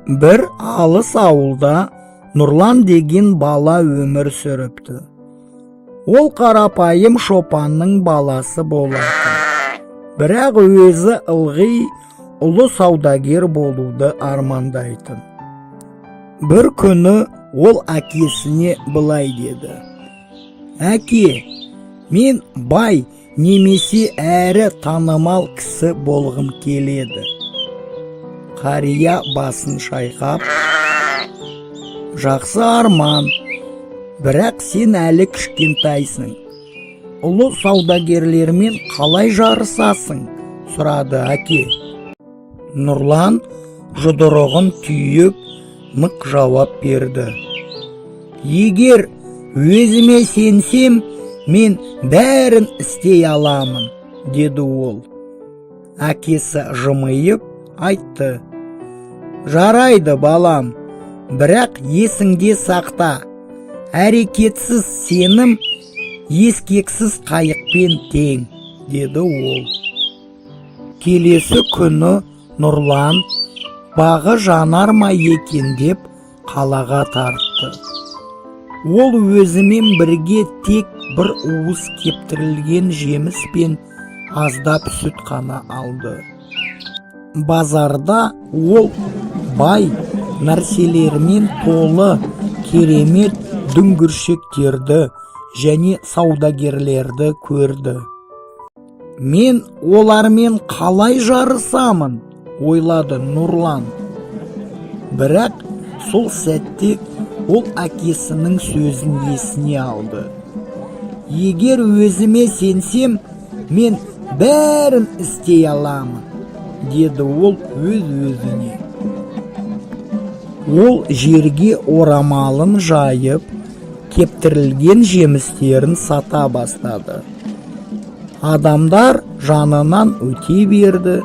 Бір алыс ауылда Нұрлан деген бала өмір сүріпті. Ол қарапайым шопанның баласы болатын. Бірақ өзі ылғи ұлы саудагер болуды армандайтын. Бір күні ол әкесіне былай деді: «Әке, мен бай немесе әрі танымал кісі болғым келеді». Қария басын шайқап: «Жақсы арман, бірақ сен әлі кішкентайсың. Ұлы саудагерлермен қалай жарысасың?» сұрады әке. Нұрлан жұдырығын түйіп нық жауап берді: «Егер өзіме сенсем, мен бәрін істей аламын», деді ол. Әкесі жымиып айтты: «Жарайды балам, бірақ есіңде сақта, әрекетсіз сенім ескексіз қайықпен тең», деді ол. Келесі күні Нұрлан бағы жанар ма екен деп қалаға тартты. Ол өзімен бірге тек бір уыс кептірілген жеміс пен аздап сүт қана алды. Базарда ол бай нәрселермен толы керемет дүңгіршектерді және саудагерлерді көрді. «Мен олармен қалай жарысамын?» ойлады Нұрлан. Бірақ сол сәтте ол әкесінің сөзін есіне алды. «Егер өзіме сенсем, мен бәрін істей аламын», деді ол өз-өзіне. Ол жерге орамалын жайып, кептірілген жемістерін сата бастады. Адамдар жанынан өте берді.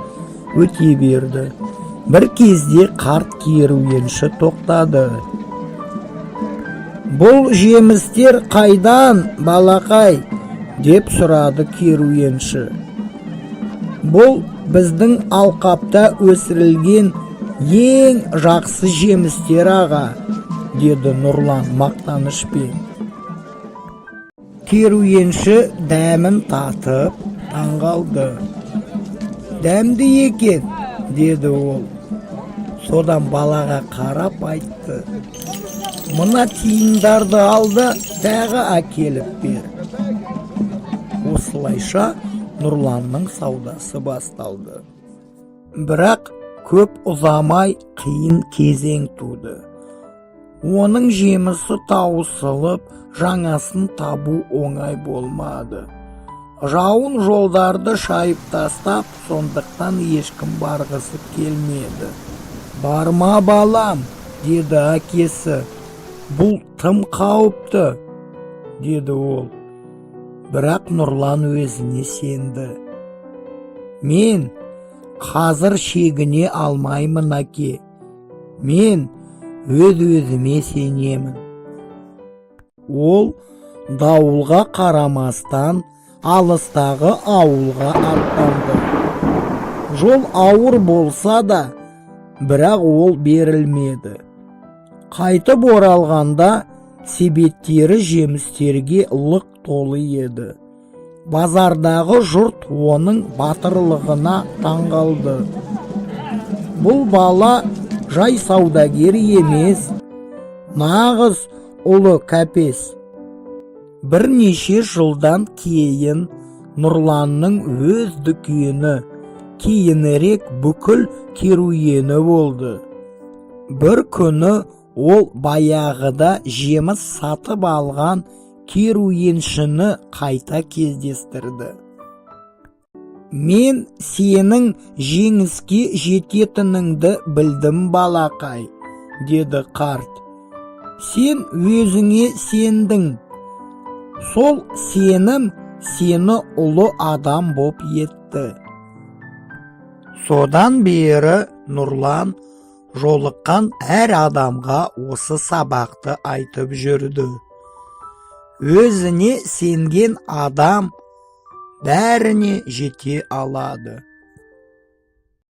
Бір кезде қарт керуенші тоқтады. «Бұл жемістер қайдан, балақай?» деп сұрады керуенші. «Бұл біздің алқапта өсірілген ең жақсы жемістер аға», деді Нұрлан мақтанышпен. Керуенші дәмін татып таңғалды. «Дәмді екен», деді ол. Содан балаға қарап айтты: «Мына тиындарды ал да тағы әкеліп бер». Осылайша Нұрланның саудасы басталды. Бірақ көп ұзамай қиын кезең туды. Оның жемісі таусылып, жаңасын табу оңай болмады. Жауын жолдарды шайып тастап, сондықтан ешкім барғысы келмеді. «Барма балам», деді әкесі, «бұл тым қауіпті», деді ол. Бірақ Нұрлан өзіне сенді. «Мен қазір шегіне алмаймын әке. Мен өз-өзіме сенемін». Ол дауылға қарамастан алыстағы ауылға аттанды. Жол ауыр болса да, бірақ ол берілмеді. Қайтып оралғанда себеттері жемістерге лық толы еді. Базардағы жұрт оның батырлығына таңғалды. Бұл бала жай саудагер емес, нағыз ұлы кәпес. Бірнеше жылдан кейін Нұрланның өз дүкені, кейінірек бүкіл керуені болды. Бір күні ол баяғыда жеміс сатып алған керуеншіні қайта кездестірді. «Мен сенің жеңіске жететініңді білдім, балақай», деді қарт. «Сен өзіңе сендің. Сол сенім сені ұлы адам боп етті». Содан бері Нұрлан жолыққан әр адамға осы сабақты айтып жүрді. Өзіне сенген адам бәріне жете алады.